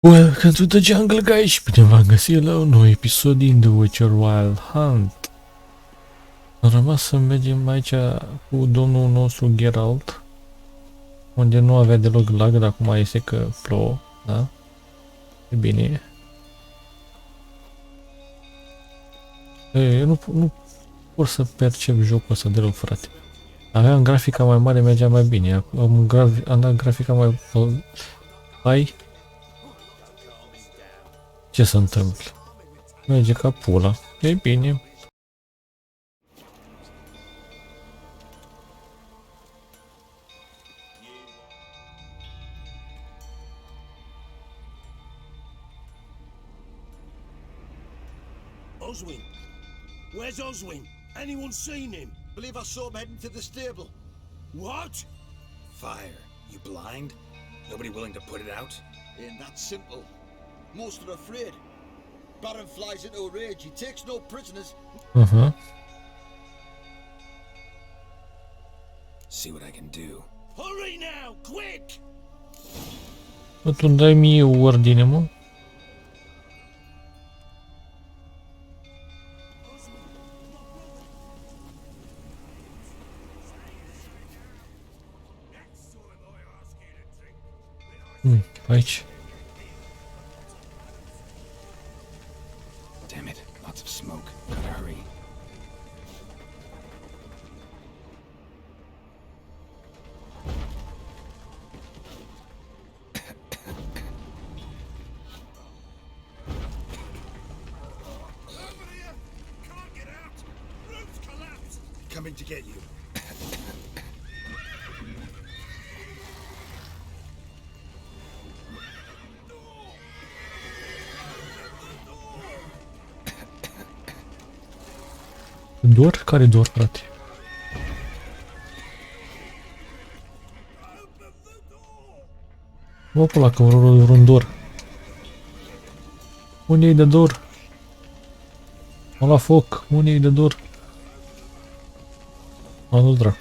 Welcome to the jungle, guys, și bine v-am găsit la un nou episod din The Witcher Wild Hunt. Am rămas să mergem aici cu domnul nostru Geralt, unde nu avea deloc lag, dar acum este că plouă, da? E bine. Eu nu pot să percep jocul ăsta deloc, frate. Aveam grafica mai mare, mergea mai bine. Am dat grafica mai... Hai. Ce se întâmplă? Merge ca pula. E bine. Oswin? Where's Oswin? Anyone seen him? Believe I saw him heading to the stable. What? Fire. You blind? Nobody willing to put it out? Ain't that simple. Most are afraid. Baron flies into a rage. He takes no prisoners. See what I can do. Hurry now, quick! Tu îmi dai mie ordine, mă? Aici. Damn it. Lots of smoke. Gotta hurry. Can't get out! Roof's collapsed! Coming to get you. Dor? Care dor, frate? Mă, pula, că vreun dor. Unde-i de dor? Am la foc. Unde-i de dor? A, nu dracu.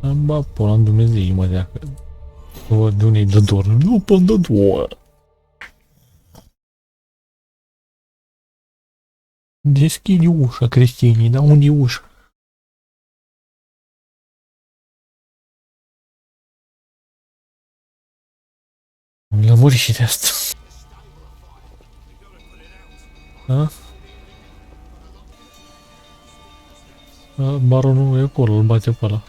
Am bat pula în Dumnezei, mă, deacă. Văd de unde-i de dor. Nu pot de dor. Deschide ușa, creștinii, dar unde e ușa? Am lămurit și de asta. Da? Baronul e acolo, îl bate pe ăla.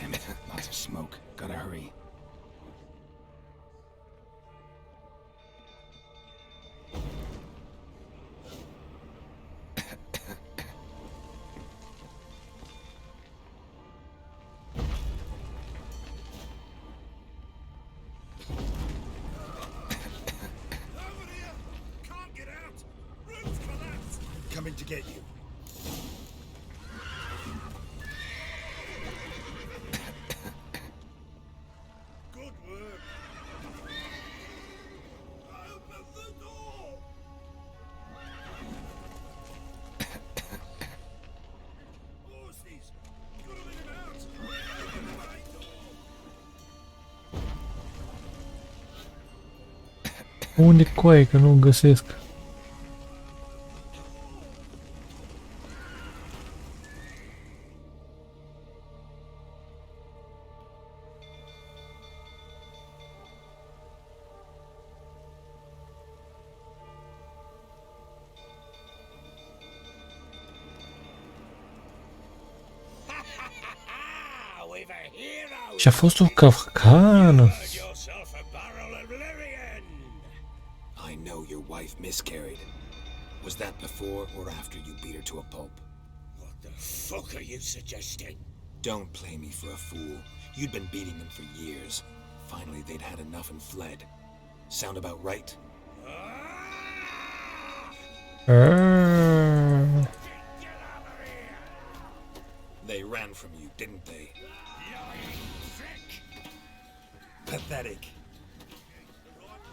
Damn it. Lots of smoke. Gotta hurry. Over here! Can't get out! Roof's collapsed! Coming to get you. Good work! Open the door! Horses! Gotta let him out! Open the main door! Unde coaie, că nu găsesc? We've a hero! Și a fost o capcană. Earned yourself a barrel of Lyrian! I know your wife miscarried. Was that before or after you beat her to a pulp? What the fuck are you suggesting? Don't play me for a fool. You'd been beating them for years. Finally, they'd had enough and fled. Sound about right? Get over here! They ran from you, didn't they? Lying prick! Pathetic. Right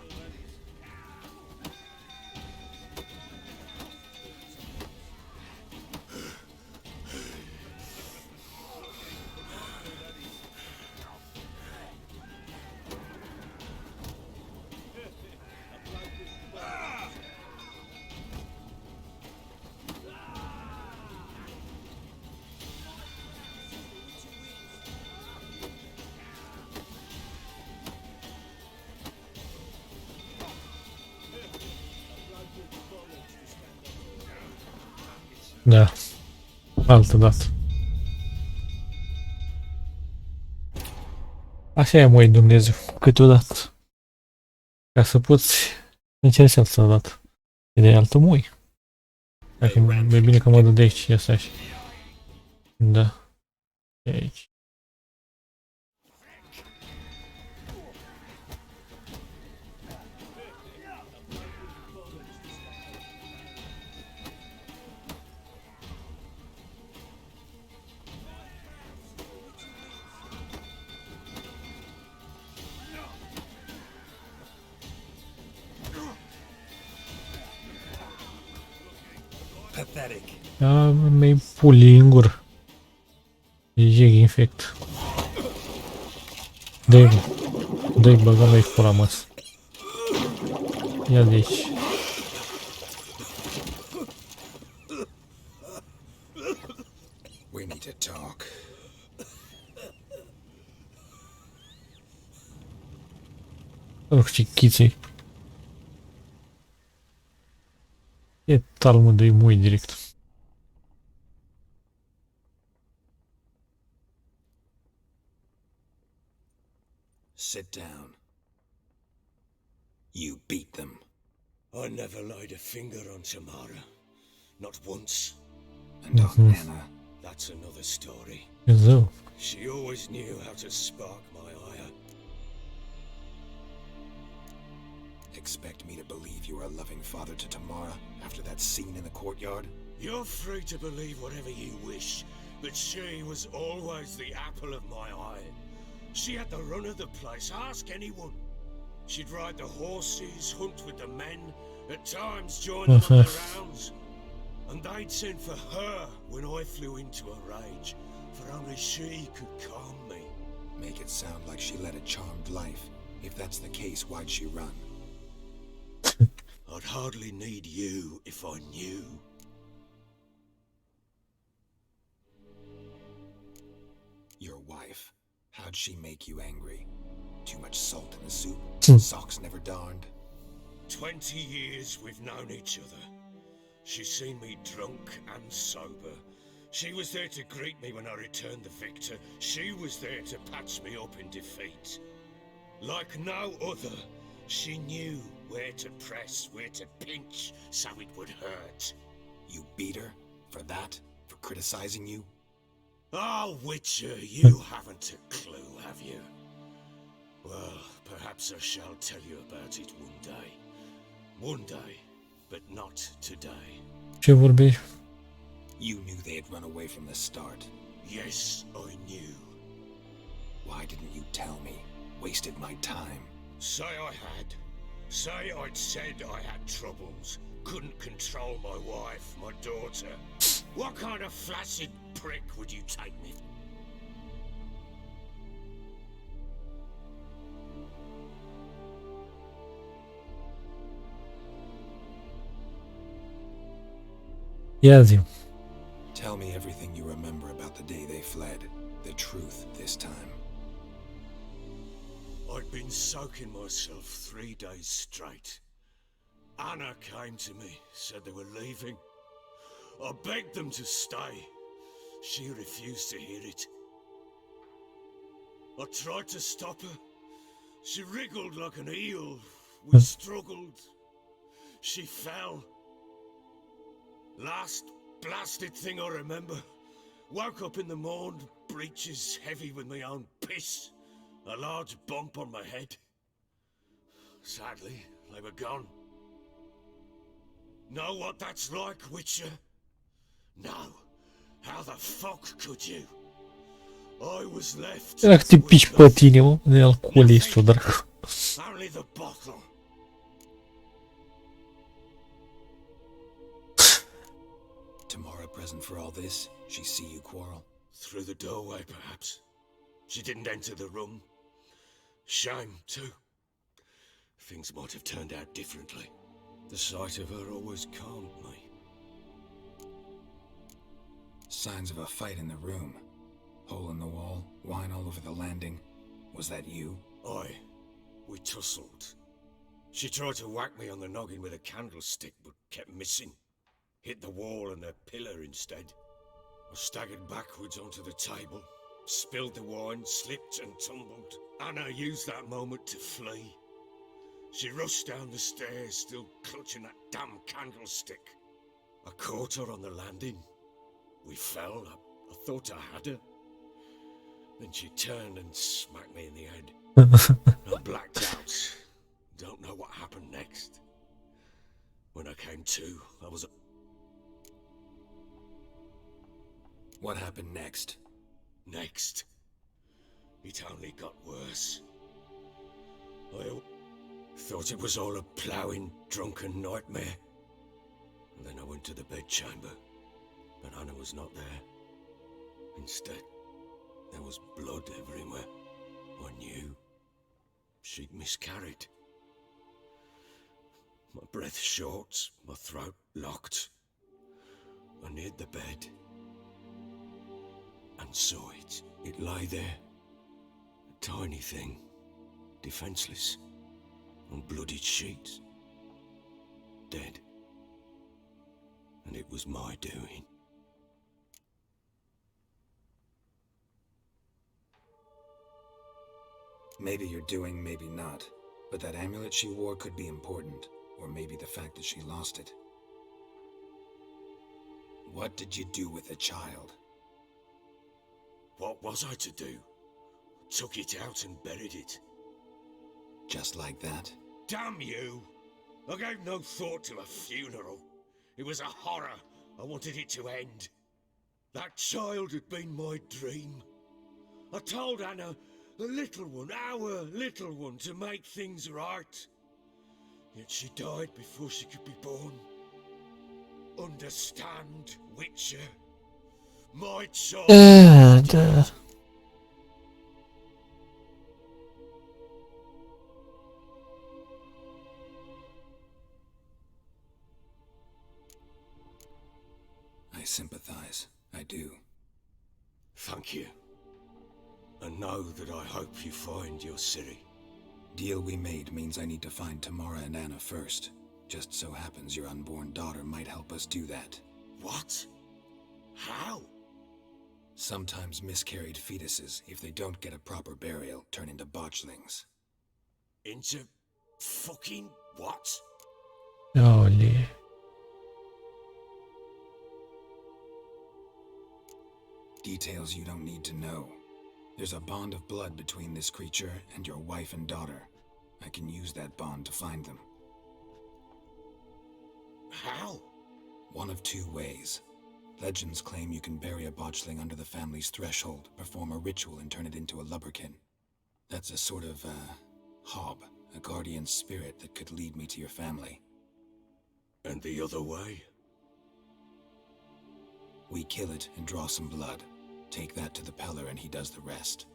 Da. Altă dată. Așa e, măi, Dumnezeu, câteodată. Ca să poți încerci altă dată. E de altă mui. Dacă e bine că mă dă de aici, ia așa. Da. E aici. Pathetic. Mi-ai puli în gură. E infect. Dă-i băga mai fura, măs. Ia de aici. We need to talk. Nu știu ce chiței. E talmă de mui direct. Sit down. You beat them. I never laid a finger on Tamara. Not once. And on Anna. That's another story. Zău. She always knew how to spark my ire. Expect me to believe you are a loving father to Tamara after that scene in the courtyard? You're free to believe whatever you wish, but she was always the apple of my eye. She had the run of the place, ask anyone. She'd ride the horses, hunt with the men, at times join them on their rounds. And they'd send for her when I flew into a rage, for only she could calm me. Make it sound like she led a charmed life. If that's the case, why'd she run? I'd hardly need you if I knew. Your wife. How'd she make you angry? Too much salt in the soup? Socks never darned? 20 years we've known each other. She's seen me drunk and sober. She was there to greet me when I returned the victor. She was there to patch me up in defeat. Like no other, she knew where to press, where to pinch, so it would hurt. You beat her? For that? For criticizing you? Oh, Witcher, you haven't a clue, have you? Well, perhaps I shall tell you about it one day. One day, but not today. Ce vorbești? You knew they had run away from the start. Yes, I knew. Why didn't you tell me? Wasted my time. Say I had. Say I'd said I had troubles. Couldn't control my wife, my daughter. What kind of flaccid prick would you take me? Ia zi. Tell me everything you remember about the day they fled. The truth this time. I'd been soaking myself 3 days straight. Anna came to me, said they were leaving. I begged them to stay. She refused to hear it. I tried to stop her. She wriggled like an eel. We struggled. She fell. Last blasted thing I remember. Woke up in the morn, breeches heavy with my own piss. A large bump on my head. Sadly, they were gone. Know what that's like, Witcher? No. How the fuck could you? I was left. Dacă te piși pe tine, mă, de alcoolistul, dracu. Only the bottle. Tamara present for all this? She see you quarrel? Through the doorway, perhaps. She didn't enter the room. Shame, too. Things might have turned out differently. The sight of her always calmed me. Signs of a fight in the room. Hole in the wall, wine all over the landing. Was that you? Aye. We tussled. She tried to whack me on the noggin with a candlestick, but kept missing. hit the wall and a pillar instead. I staggered backwards onto the table, spilled the wine, slipped and tumbled. Anna used that moment to flee. She rushed down the stairs, still clutching that damn candlestick. I caught her on the landing. We fell. I thought I had her. Then she turned and smacked me in the head. I blacked out. Don't know what happened next. When I came to, I was... What happened next? Next. It only got worse. I thought it was all a ploughing, drunken nightmare. And then I went to the bedchamber, but Anna was not there. Instead, there was blood everywhere. I knew she'd miscarried. My breath short, my throat locked. I neared the bed and saw it. It lay there, a tiny thing, defenseless, on bloodied sheets, dead. And it was my doing. Maybe you're doing, maybe not. But that amulet she wore could be important. Or maybe the fact that she lost it. What did you do with the child? What was I to do? Took it out and buried it. Just like that? Damn you! I gave no thought to a funeral. It was a horror. I wanted it to end. That child had been my dream. I told Anna, the little one, our little one, to make things right. Yet she died before she could be born. Understand, Witcher? My child... I sympathize. I do. Thank you. And know that I hope you find your Ciri. Deal we made means I need to find Tamara and Anna first. Just so happens your unborn daughter might help us do that. What? How? Sometimes miscarried fetuses, if they don't get a proper burial, turn into botchlings. Into... fucking what? Olha. Details you don't need to know. There's a bond of blood between this creature and your wife and daughter. I can use that bond to find them. How? One of two ways. Legends claim you can bury a botchling under the family's threshold, perform a ritual, and turn it into a lubberkin. That's a sort of, hob, a guardian spirit that could lead me to your family. And the other way? We kill it and draw some blood. Take that to the Peller and he does the rest.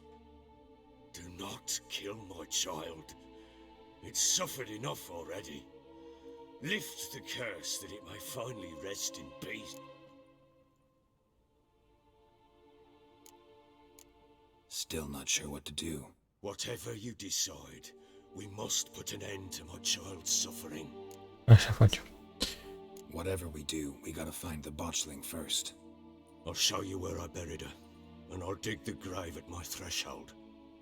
Do not kill my child. It's suffered enough already. Lift the curse that it may finally rest in peace. Still not sure what to do. Whatever you decide, we must put an end to my child's suffering. Așa facem. Whatever we do, we gotta find the botchling first. I'll show you where I buried her, and I'll dig the grave at my threshold.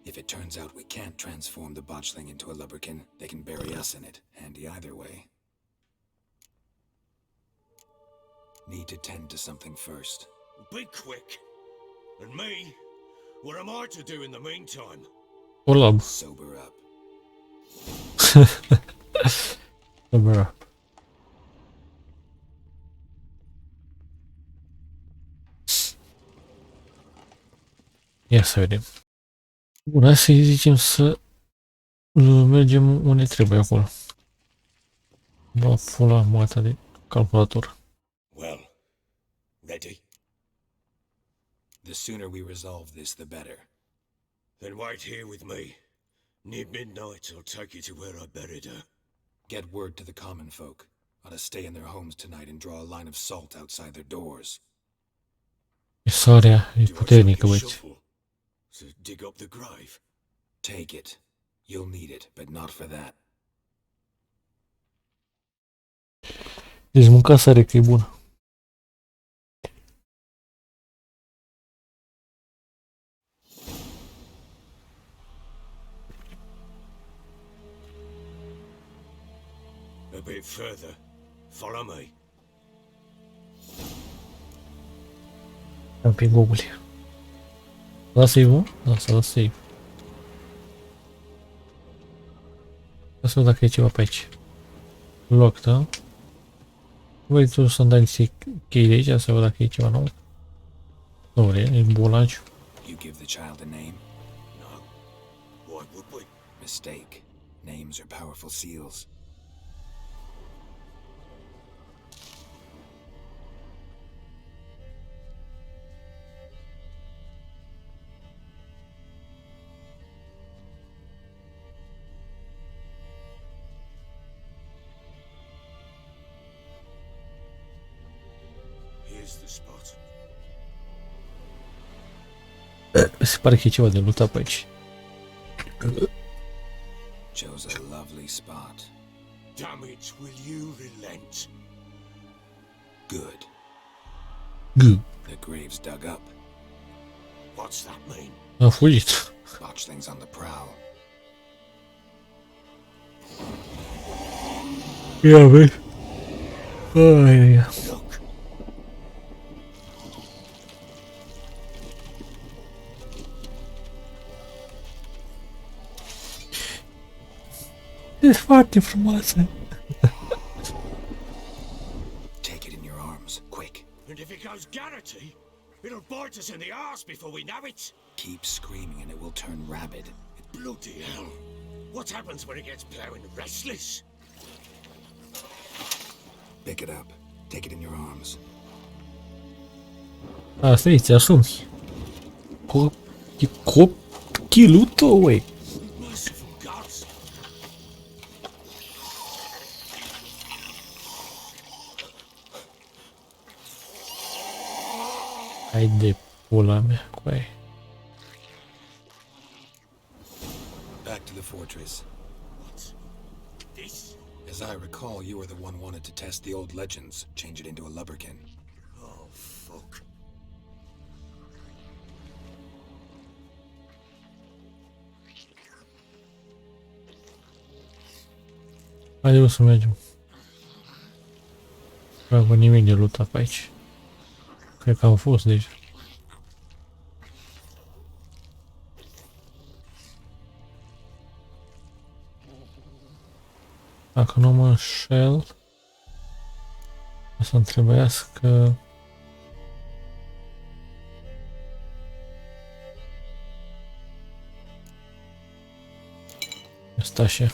If it turns out we can't transform the botchling into a lubberkin, they can bury us in it. Handy either way. Need to tend to something first. Be quick. And me? What am I to do in the meantime? Olab. Sober up. Dobra. Ia să vedem. Bun, hai să-i zicem să mergem unde trebuie acolo. Ba pula mata de calculator. Well, ready? The sooner we resolve this, the better. Then wait here with me. Near midnight, I'll take you to where I buried her. Get word to the common folk. Ought to stay in their homes tonight and draw a line of salt outside their doors. Soarea e Do I puternică, take a băieți. shovel to dig up the grave? Take it. You'll need it, but not for that. Deci mânca sare că e bună. A bit further. Follow me. Am pe Google. Da save-ul? Da, să da save. Să văd dacă e ceva pe aici. Loc, da? Vrei tu să-mi dai niște chei de aici să văd dacă e ceva nou? Nu vrei, e bolagiu. You give the child a name? No. Why would we? Mistake. Names are powerful seals. Here's the spot. Se pare că e ceva de luptat pe aici. Chose a lovely spot. Damn it, will you relent? Good. G. The grave's dug up. What's that mean? A fugit. Botchlings on the prowl. Ia vezi. Aia. Look. E foarte frumoasă. Take it in your arms, quick. And if it goes garrity, it'll bite us in the arse before we know it. Keep screaming and it will turn rabid. Bloody hell. What happens when it gets plowing restless? Pick it up. Take it in your arms. Asta e, ți asumi. E copilul tău, uai. Merciful gods. Hai de pula mea, cu aia. Back to the fortress. What? This? As I recall, you were the one wanted to test the old legends, change it into a lubberkin. Oh, fuck. Haide să mergem. Nu am nimic de luptat pe aici. Cred că am fost deja. Dacă nu mă înșel, o să-mi trebuiască... Asta așa.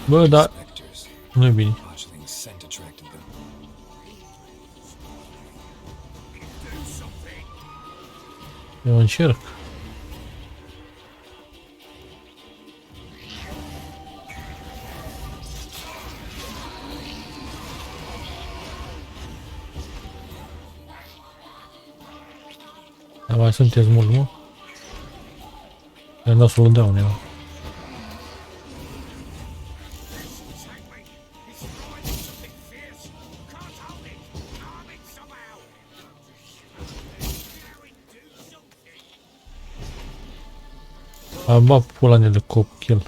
Bă, da, Spectres. nu e bine. Botchling's scent attracted them. Eu încerc. Dar mai sunteți mult, mă? I-am dat să-l dau uneva. Take me. It's riding something fierce. Can't hold it. Arm it somehow. Plowing, do something. Am bat pula mea de copil.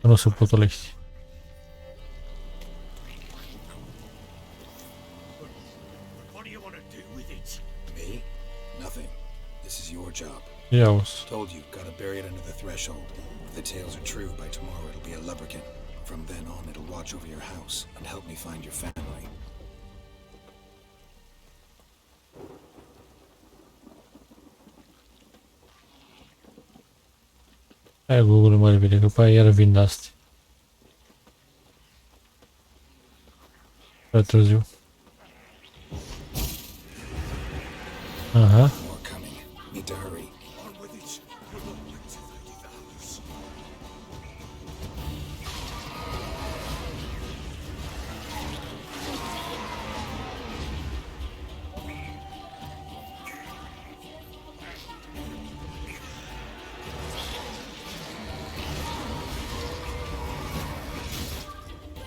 Că nu se potolește. What do you want to do with it? Me? Nothing. This is your job. Ia-o-s. Told you, gotta bury it under the threshold. If the tales are true, by tomorrow it'll be a lubberkin. From then on, it'll watch over your house and help me find your family. Hai Google mai repede, că după aia iar vin de-astea. Prea târziu. Aha. More coming. Need to hurry. On with it. You're not activating the house.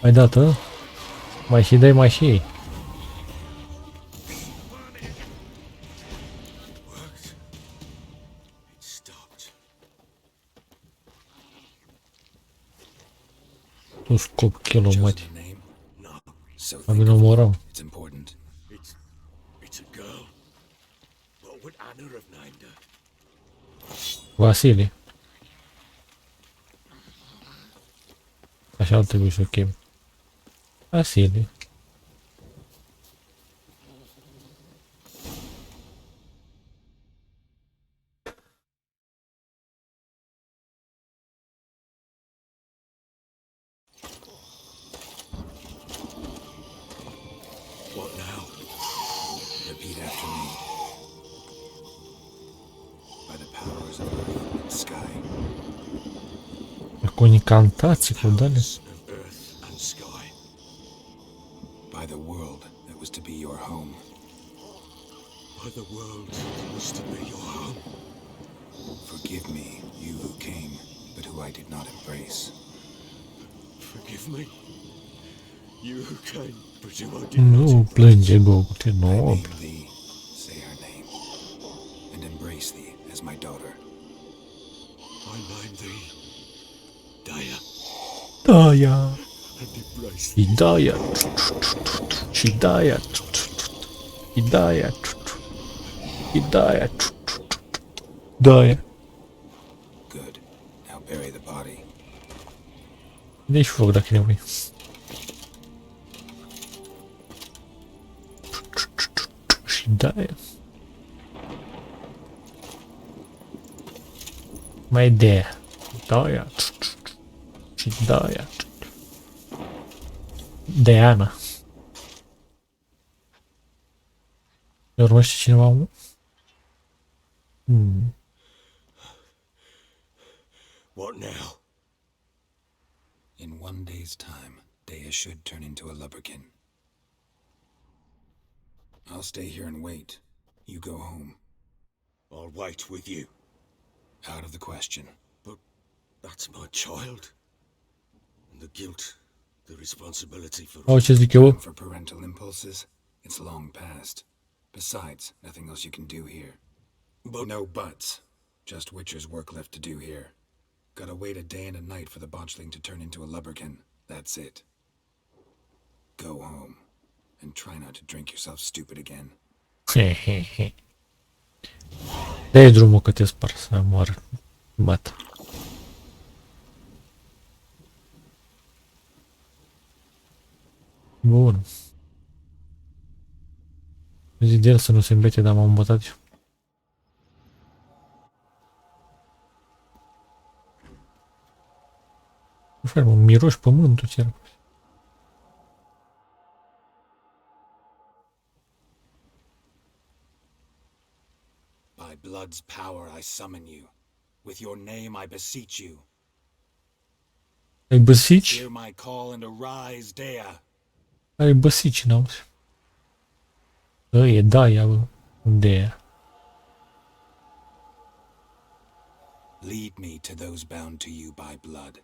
Mai dată? Mai și dai, mai și ei. Worked. It stopped. Tu scop kilo, Chosen măti. a name? No, So Mai think bine of it. omorăm. It's important. it's a girl. What would Anna have named her? Vasile. Așa ar trebui să o chem. Vasile. What now? Repeat after me. By the powers of earth and sky. Cu incantații, cu dale. Powers of earth and sky. By the world that was to be your home. By the world was to be your home. Forgive me, you who came, but who I did not embrace. Forgive me. You who came, but who I did not. Nu plânge, Gogu, te I nob. name thee, say her name, and embrace thee as my daughter. I name thee Daya Daia. and embrace Și Daia. Și Daia. Și Daia. Și Daia. Daia. Good. Now bury the body. Deci foc dacă e nevoie. Și Daia. Mai Daia. Daia. Și Daia. Diana. Ne urmăște cineva, mă? What now? In one day's time, Dea should turn into a lubberkin. I'll stay here and wait. You go home. I'll wait with you. Out of the question. That's my child. And the guilt, the responsibility for Au, ce zic eu? For parental impulses, it's long past. Besides, nothing else you can do here. But No buts. Just Witcher's work left to do here. Gotta wait a day and a night for the botchling to turn into a lubberkin. That's it. Go home. And try not to drink yourself stupid again. Dă-i drumul că te spar să moară. Bată. Bun. Zi de el să nu se îmbete, dar m-am îmbătat eu. Nu știu, mă, miroși pământul, cer. By blood's power I summon you. With your name I beseech you. Ai băsici? Hear my call and arise, Dea. Ai băsici, n-auzi. E Daia, bă. Unde e? Lead me to those bound to you by blood.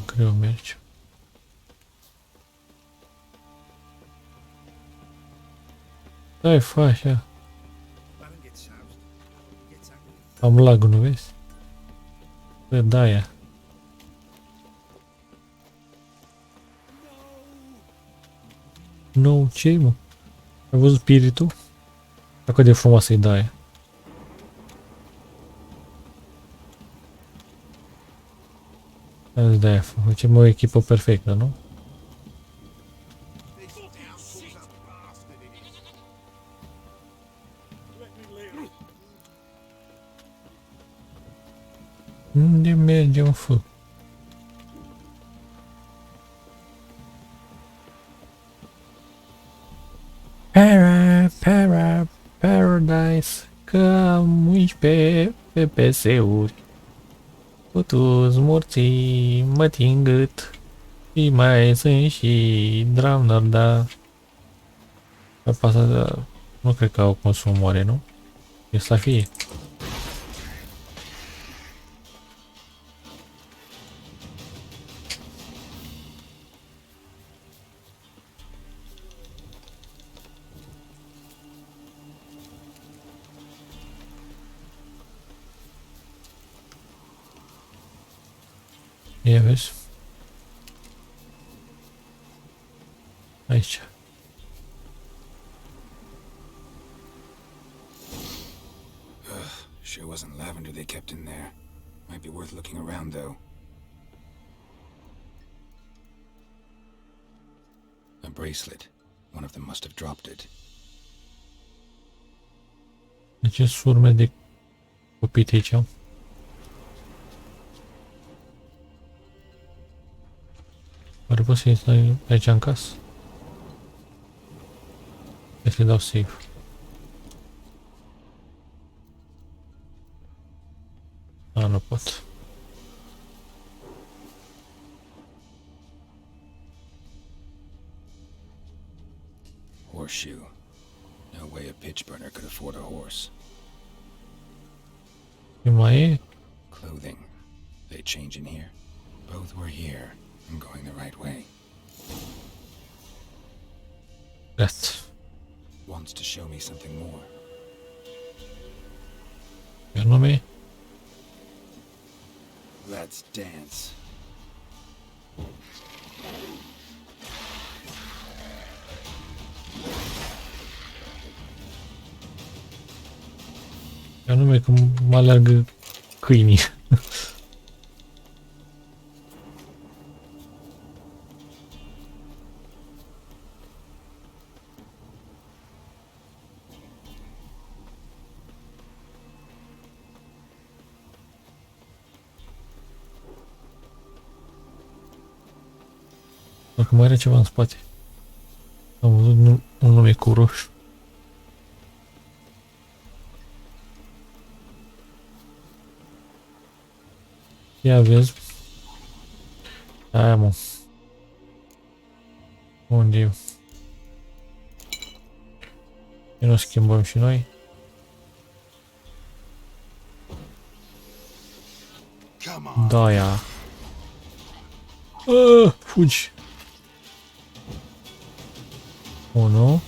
Greu merge. Stai, fă așa. Am lag, nu vezi? Bă, Daia. Nu, ce mă? Ai văzut spiritul? Cât de frumoasă e Daia. Azi Daia, facem o echipă perfectă, nu? Unde mergem, fă? Paradise, că am 11 FPS-uri. Cu toți morții mă țin gât. Și mai sunt și Drowner, dar... Asta, nu cred că au consum mare, nu? E să fie. Ia vezi? Aici. Sure wasn't lavender they kept in there. Might be worth looking around, though. A bracelet. One of them must have dropped it. De ce sunt urme de copii aici? Oare poți să intri aici în casă? Hai să-i dau save. A, nu pot. Horseshoe. No way a pitch burner could afford a horse. Ce mai e? Clothing. They change in here. Both were here. I'm going the right way. Gata. Wants to show me something more. Iar nume? Let's dance. Iar nume că mă alergă câinii. Dacă mai era ceva în spate. Am văzut un nume cu roșu. Ia vezi. Aia mă. Unde e? E nu schimbăm și noi. Da, ia. Fugi. 1.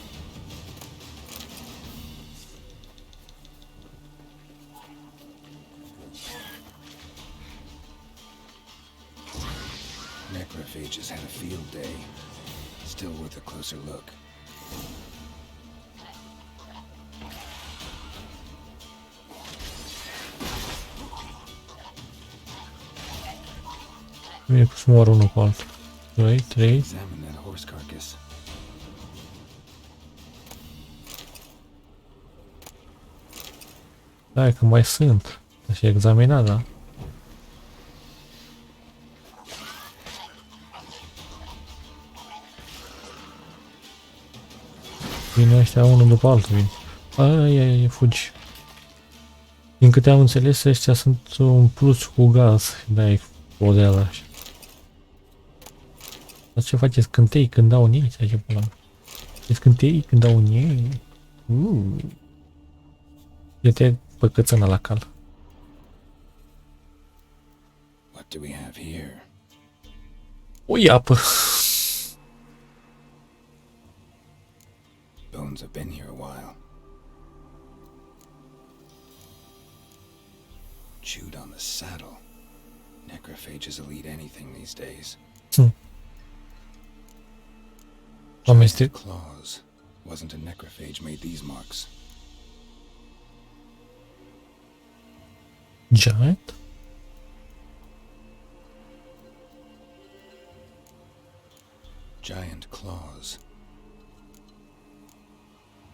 Necrophages had a field day. Still worth a closer look. Bine că să moară unul cu altul. 2, 3. Examine that horse carcass. Da, că mai sunt. Și examina, da. Vine ăștia unul după altul, vine. Ai, fugi. Din câte am înțeles, ăștia sunt un plus cu gaz. Da-i podeala așa. Dar ce faceți? Cântei când dau în ei? Sau ce pula? Faceți cântei când dau în ei? E-te păcățână la cal. What do we have here? O iapă. Bones have been here a while. Chewed on the saddle. Necrophages will eat anything these days. Amestec. Claws. Wasn't a necrophage made these marks. Giant? Giant claws.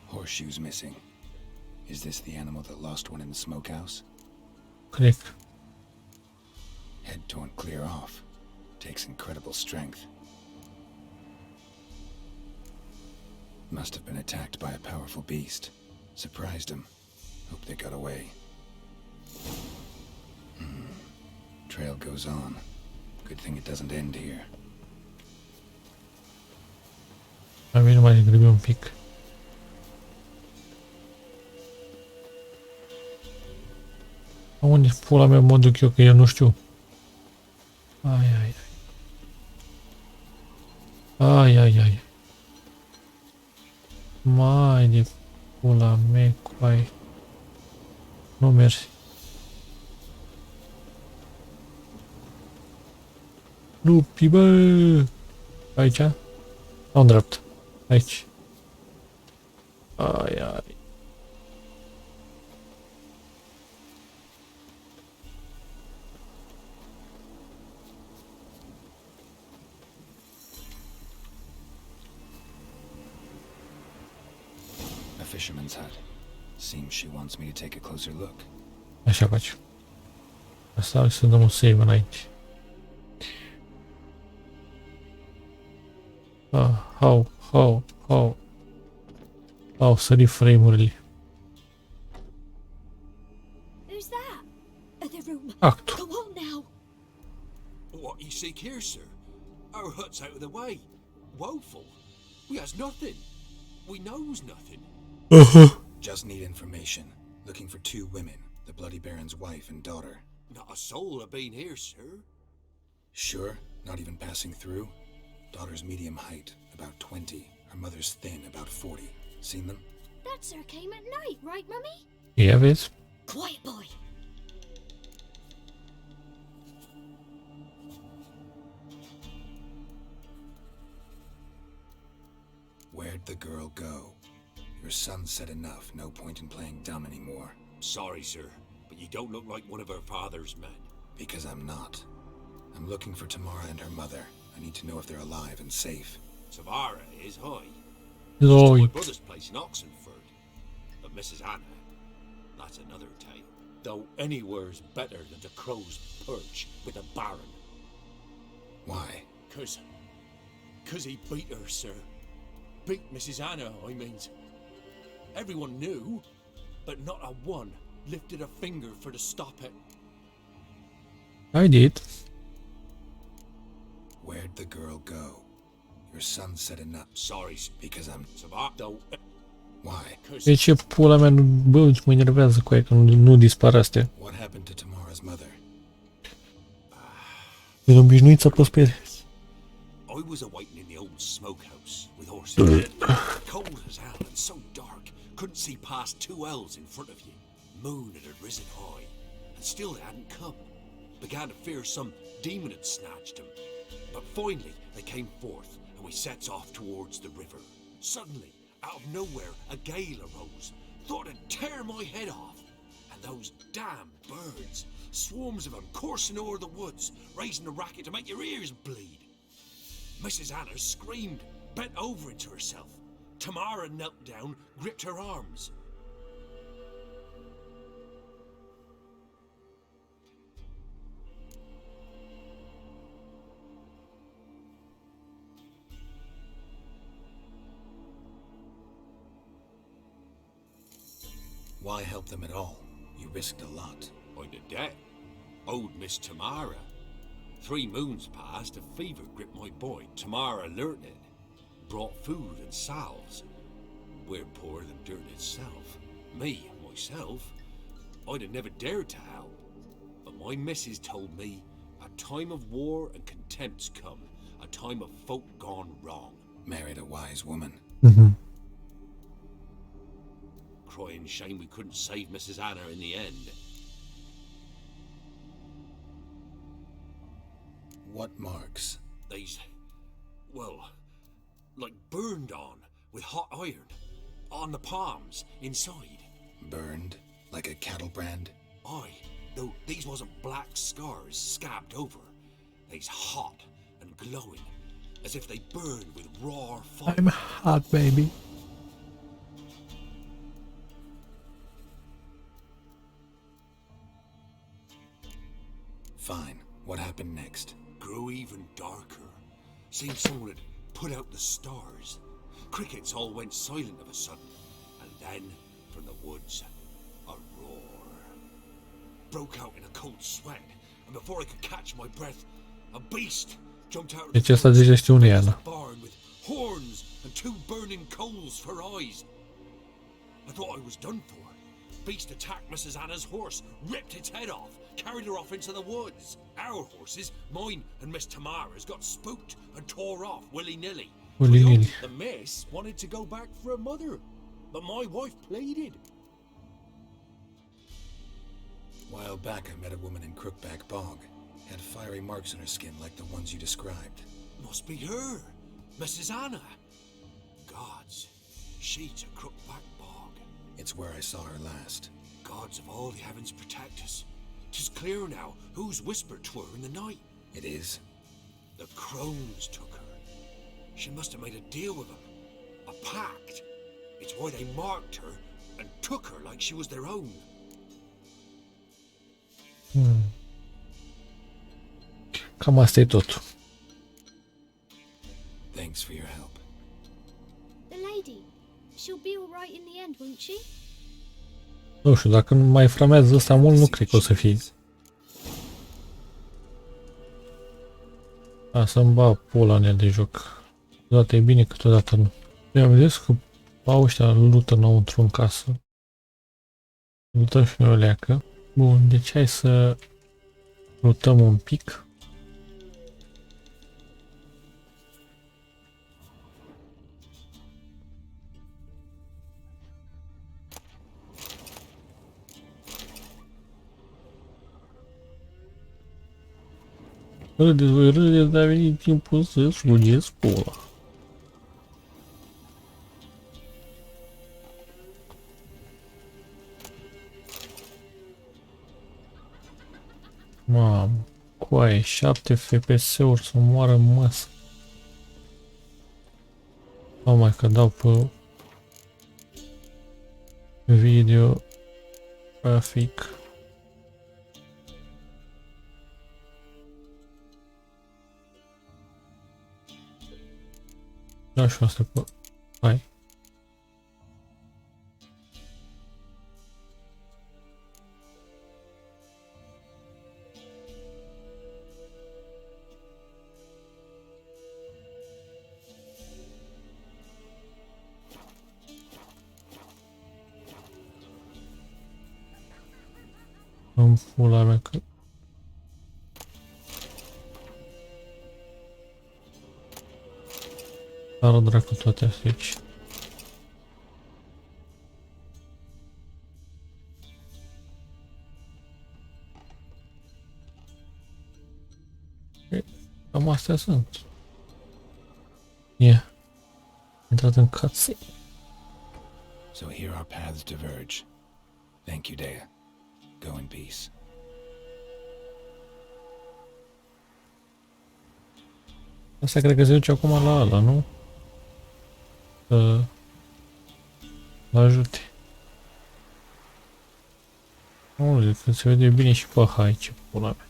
Horseshoes missing. Is this the animal that lost one in the smokehouse? Cred. Head torn clear off. Takes incredible strength. Must have been attacked by a powerful beast. Surprised him. Hope they got away. Trail goes on. Good thing it doesn't end here. Mai bine mai degrabă un pic. Unde pula mea mă duc eu, că eu nu știu. Ai. Ai. Mai de pula mea, coai. Nu mersi. Lupi, bă! Aici? Sau în drept? Aici. Ai, ai. A fisherman's hut. Seems she wants me to take a closer look. Așa faci. Asta să dăm un save înainte. Au sări frame-urile. Who's that? The room. Actul. Go on now. What you seek here, sir? Our hut's out of the way. Woeful. We has nothing. We knows nothing. Just need information. Looking for 2 women, the Bloody Baron's wife and daughter. Not a soul have been here, sir. Sure? Not even passing through? Daughter's medium height, about 20. Her mother's thin, about 40. Seen them? That sir came at night, right, Mummy? Ia vezi? Quiet, boy. Where'd the girl go? Your son said enough, no point in playing dumb anymore. Sorry, sir, but you don't look like one of her father's men. Because I'm not. I'm looking for Tamara and her mother. I need to know if they're alive and safe. Tamara is high. Loi. My brother's place in Oxenford. But Mrs. Anna, that's another tale. Though anywhere's better than the Crow's Perch with a baron. Why? Cause he beat her, sir. Beat Mrs. Anna, I means. Everyone knew, but not a one lifted a finger for to stop it. I did. Where'd the girl go? Your son said enough. Sorry, Because I'm... though. Why? De ce pula mea nu... Bă, mă enervează cu aia că nu dispar astea. What happened to Tamara's mother? E obișnuit să apăs pe ele. I was awaiting in the old smokehouse with horses. Cold as hell and so dark, couldn't see past 2 ells in front of you. Moon had risen high, and still they hadn't come. Began to fear some demon had snatched them. But finally they came forth, and we sets off towards the river. Suddenly, out of nowhere, a gale arose. Thought it'd tear my head off. And those damn birds, swarms of them coursing over the woods, raising a racket to make your ears bleed. Mrs. Anna screamed, bent over into herself. Tamara knelt down, gripped her arms. Why help them at all? You risked a lot. I did that. Owed Miss Tamara. 3 moons passed, a fever gripped my boy. Tamara learnt it. Brought food and salves. We're poorer than dirt itself. Myself, I'd have never dared to help. But my missus told me a time of war and contempt's come. A time of folk gone wrong. Married a wise woman. Crying shame we couldn't save Mrs. Anna in the end. What marks? These, well, like burned on with hot iron. On the palms, inside. Burned? Like a cattle brand? Aye, though these wasn't black scars scabbed over. They's hot and glowing, as if they burned with raw fire. I'm hot, baby. Fine. What happened next? Grew even darker. Seemed someone had put out the stars. Crickets all went silent of a sudden. And then, from the woods, a roar. Broke out in a cold sweat, and before I could catch my breath, a beast jumped out of Deci the asta zice știu Iana. barn with horns and 2 burning coals for eyes. I thought I was done for. Beast attacked Mrs. Anna's horse, ripped its head off, carried her off into the woods. Our horses, mine and Miss Tamara's, got spooked and tore off willy-nilly. Willy-nilly. The miss wanted to go back for her mother, but my wife pleaded. While back I met a woman in Crookback Bog. Had fiery marks on her skin like the ones you described. Must be her, Mrs. Anna. Gods, she's a crookback bog. It's where I saw her last. Gods of all the heavens protect us. 'Tis clear now who's whispered to her in the night. It is? The crones took her. She must have made a deal with them. A pact. It's why they marked her and took her like she was their own. Cam asta e tot. Thanks for your help. The lady. She'll be all right in the end, won't she? Nu știu, dacă nu mai framează ăsta mult, nu cred că o să fie. A, să-mi bag pula în el de joc. Câteodată e bine, câteodată nu. Eu am zis că au ăștia lută înăuntru în casă. Lutăm și noi o leacă. Bun, deci hai să lutăm un pic. Râdeți voi, râdeți, dar a venit timpul să slugeți pula. Mamă, coaie, 7 FPS-uri să moară în masă. Oh mai că dau pe video grafic. Da, și asta pe... Hai. În pula mea că... Ară dracu toate astea aici. Cam astea sunt. Yeah. Intrat în cutscene. So here our paths diverge. Thank you, Dea. Go in peace. Asta cred că se duce acum la ăla, nu? Să l-ajute. Nu zic că se vede bine și pe aici, pula mea.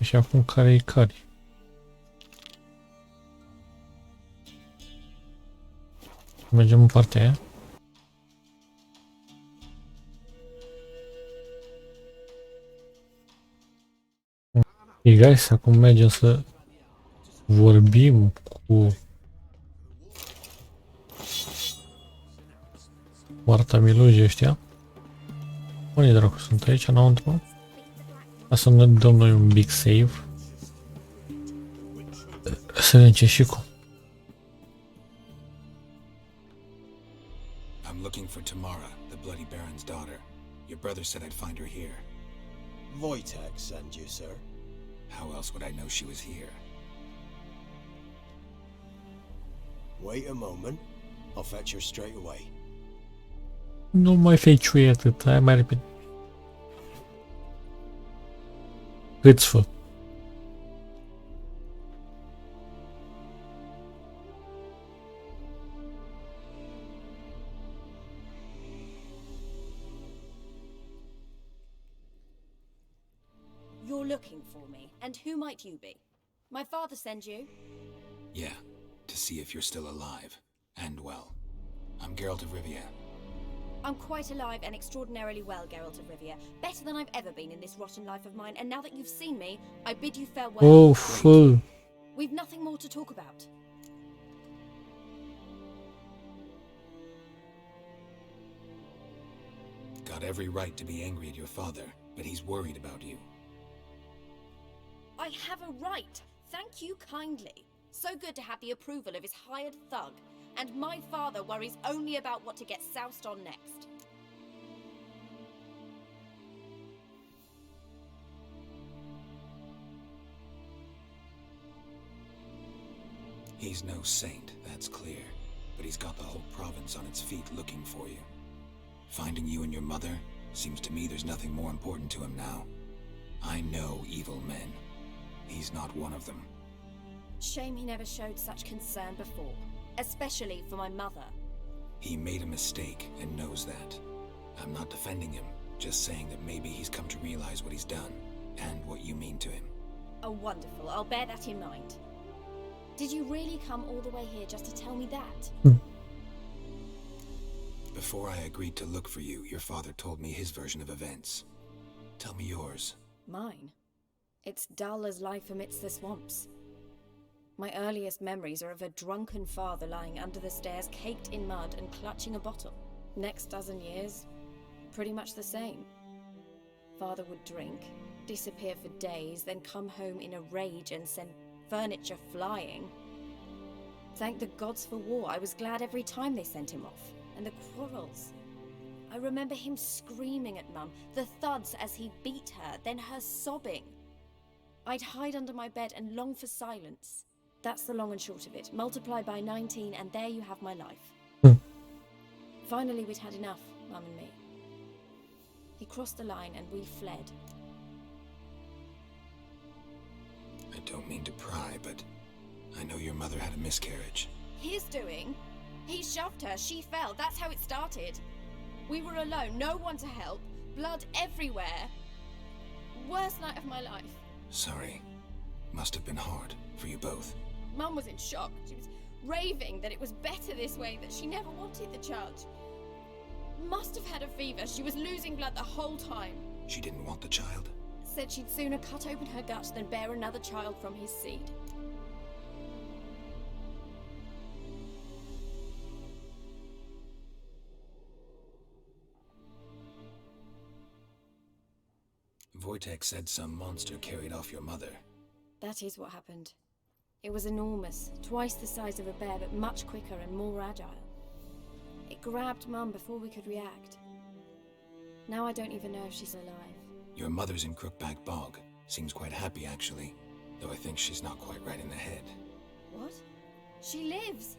Și acum care e care? Mergem în partea aia. E guys, acum mergem să vorbim cu Marta Miluji ăștia. Unde dracu sunt aici înăuntru? Ca să ne dăm noi un big save. Să vedem ce și cum. I'm looking for Tamara, the Bloody Baron's daughter. Your brother said I'd find her here. Wojtek sent you, sir. How else would I know she was here? Wait a moment. I'll fetch her straight away. Nu mai feciui atât, hai mai repede. Câți fă? You're looking for me, and who might you be? My father sent you? Yeah, to see if you're still alive. And well. I'm Geralt of Rivia. I'm quite alive and extraordinarily well, Geralt of Rivia. Better than I've ever been in this rotten life of mine, and now that you've seen me, I bid you farewell. Oh, full. We've nothing more to talk about. Got every right to be angry at your father, but he's worried about you. I have a right. Thank you kindly. So good to have the approval of his hired thug. And my father worries only about what to get soused on next. He's no saint, that's clear. But he's got the whole province on its feet looking for you. Finding you and your mother, seems to me there's nothing more important to him now. I know evil men. He's not one of them. Shame he never showed such concern before. Especially for my mother. He made a mistake and knows that. I'm not defending him, just saying that maybe he's come to realize what he's done, and what you mean to him. Oh, wonderful. I'll bear that in mind. Did you really come all the way here just to tell me that? Before I agreed to look for you, your father told me his version of events. Tell me yours. Mine? It's dull as life amidst the swamps. My earliest memories are of a drunken father lying under the stairs, caked in mud and clutching a bottle. Next dozen years, pretty much the same. Father would drink, disappear for days, then come home in a rage and send furniture flying. Thank the gods for war. I was glad every time they sent him off. And the quarrels. I remember him screaming at Mum, the thuds as he beat her, then her sobbing. I'd hide under my bed and long for silence. That's the long and short of it. Multiply by 19 and there you have my life. Finally we'd had enough, Mum and me. He crossed the line and we fled. I don't mean to pry, but I know your mother had a miscarriage. His doing? He shoved her, she fell, that's how it started. We were alone, no one to help, blood everywhere. Worst night of my life. Sorry. Must have been hard for you both. Mum was in shock. She was raving that it was better this way, that she never wanted the child. Must have had a fever, she was losing blood the whole time. She didn't want the child? Said she'd sooner cut open her gut than bear another child from his seed. Wojtek said some monster carried off your mother. That is what happened. It was enormous, twice the size of a bear, but much quicker and more agile. It grabbed Mum before we could react. Now I don't even know if she's alive. Your mother's in Crookback Bog. Seems quite happy, actually. Though I think she's not quite right in the head. What? She lives!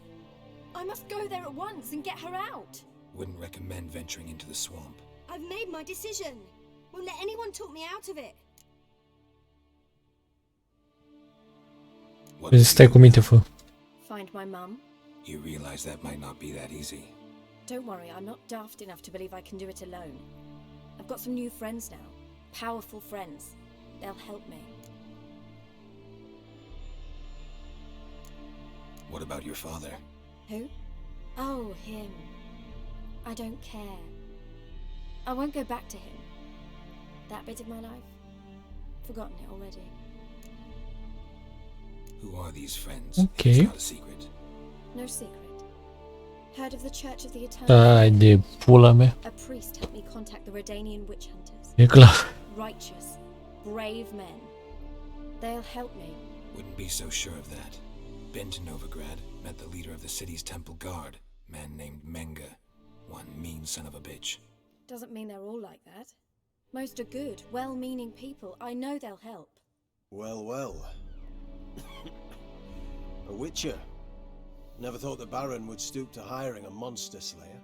I must go there at once and get her out! Wouldn't recommend venturing into the swamp. I've made my decision. Won't let anyone talk me out of it. What Cosa stai commentando? Find my mum? You realize that might not be that easy. Don't worry, I'm not daft enough to believe I can do it alone. I've got some new friends now. Powerful friends. They'll help me. What about your father? Who? Oh, him. I don't care. I won't go back to him. That bit of my life? Forgotten it already. Who are these friends? Okay. It's not a secret. No secret. Heard of the Church of the Eternal? Dai, de pula mea. A priest helped me contact the Redanian witch hunters. E clar. Righteous, brave men. They'll help me. Wouldn't be so sure of that. Been to Novigrad, met the leader of the city's temple guard, man named Menga. One mean son of a bitch. Doesn't mean they're all like that. Most are good, well-meaning people. I know they'll help. Well, well. A witcher. Never thought the Baron would stoop to hiring a monster slayer.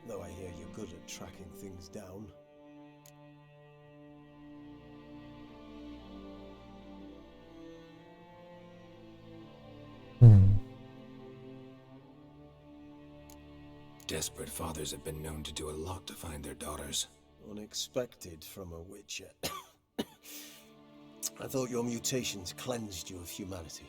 Though I hear you're good at tracking things down. Desperate fathers have been known to do a lot to find their daughters. Unexpected from a witcher. I thought your mutations cleansed you of humanity.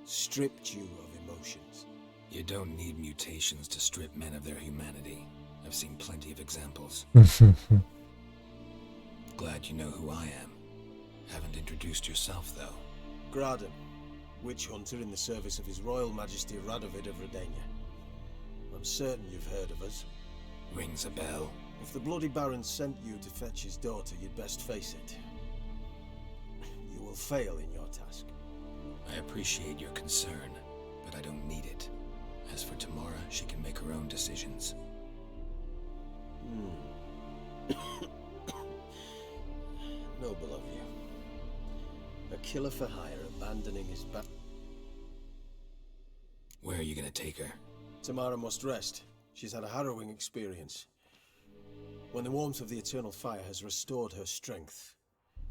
Stripped you of emotions. You don't need mutations to strip men of their humanity. I've seen plenty of examples. Glad you know who I am. Haven't introduced yourself, though. Graden, witch hunter in the service of His Royal Majesty Radovid of Redania. I'm certain you've heard of us. Rings a bell. If the Bloody Baron sent you to fetch his daughter, you'd best face it. You will fail in your task. I appreciate your concern, but I don't need it. As for Tamara, she can make her own decisions. Noble of you. A killer for hire abandoning his Where are you gonna take her? Tamara must rest. She's had a harrowing experience. When the warmth of the eternal fire has restored her strength,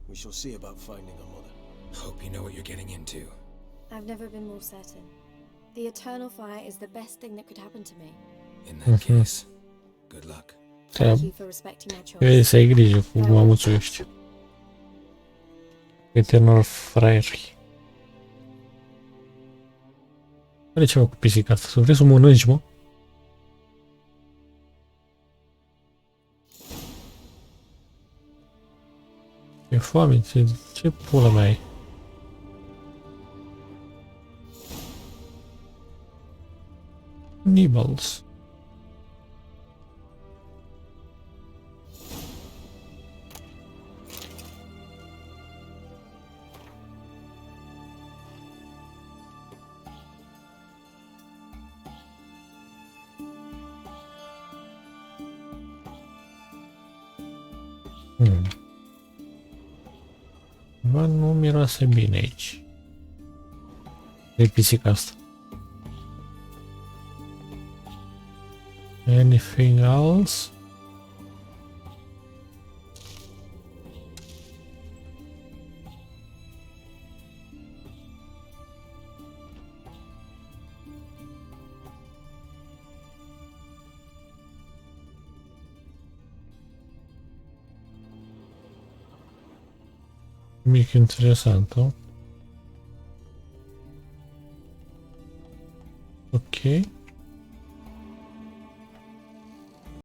we shall see about finding her mother. Hope you know what you're getting into. I've never been more certain. The eternal fire is the best thing that could happen to me. In that case, good luck. Thank you for respecting my choice. Trebuie să ai grijă cu mamuțul ăștia. Eternal fraieri. Are ceva cu pisica asta. Să vrei să o mănânci, mă? E foame, ce pula mea ai? Nibbles. Bă, nu miroase bine aici. E pisica asta. Anything else? Nimic interesant, nu? Ok.